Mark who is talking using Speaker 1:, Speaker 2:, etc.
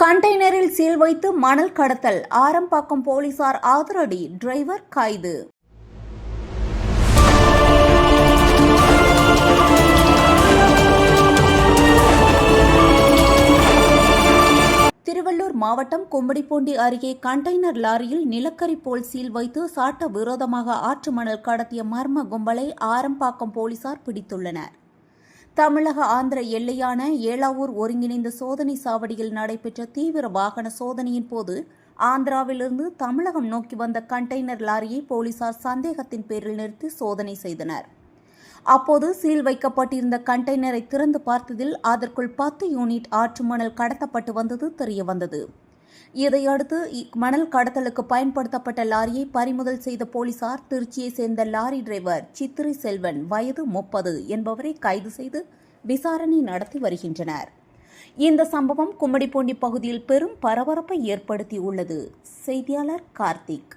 Speaker 1: கண்டெய்னரில் சீல் வைத்து மணல் கடத்தல், ஆரம்பாக்கம் போலீசார் அதிரடி, டிரைவர் கைது. திருவள்ளூர் மாவட்டம் கும்மிடிப்பூண்டி அருகே கண்டெய்னர் லாரியில் நிலக்கரி போல் சீல் வைத்து சட்ட விரோதமாக ஆற்று மணல் கடத்திய மர்ம கும்பலை ஆரம்பாக்கம் போலீசார் பிடித்துள்ளனர். தமிழக ஆந்திர எல்லையான ஏலாவூர் ஒருங்கிணைந்த சோதனை சாவடியில் நடைபெற்ற தீவிர வாகன சோதனையின் போது ஆந்திராவிலிருந்து தமிழகம் நோக்கி வந்த கண்டெய்னர் லாரியை போலீசார் சந்தேகத்தின் பேரில் நிறுத்தி சோதனை செய்தனர். அப்போது சீல் வைக்கப்பட்டிருந்த கண்டெய்னரை திறந்து பார்த்ததில் அதற்குள் 10 யூனிட் ஆற்று மணல் கடத்தப்பட்டு வந்தது தெரியவந்தது. இதையடுத்து மணல் கடத்தலுக்கு பயன்படுத்தப்பட்ட லாரியை பறிமுதல் செய்த போலீசார் திருச்சியை சேர்ந்த லாரி டிரைவர் சித்திரை செல்வன் வயது 30 என்பவரை கைது செய்து விசாரணை நடத்தி வருகின்றனர். இந்த சம்பவம் கும்மிடிப்பூண்டி பகுதியில் பெரும் பரபரப்பை ஏற்படுத்தியுள்ளது. செய்தியாளர் கார்த்திக்.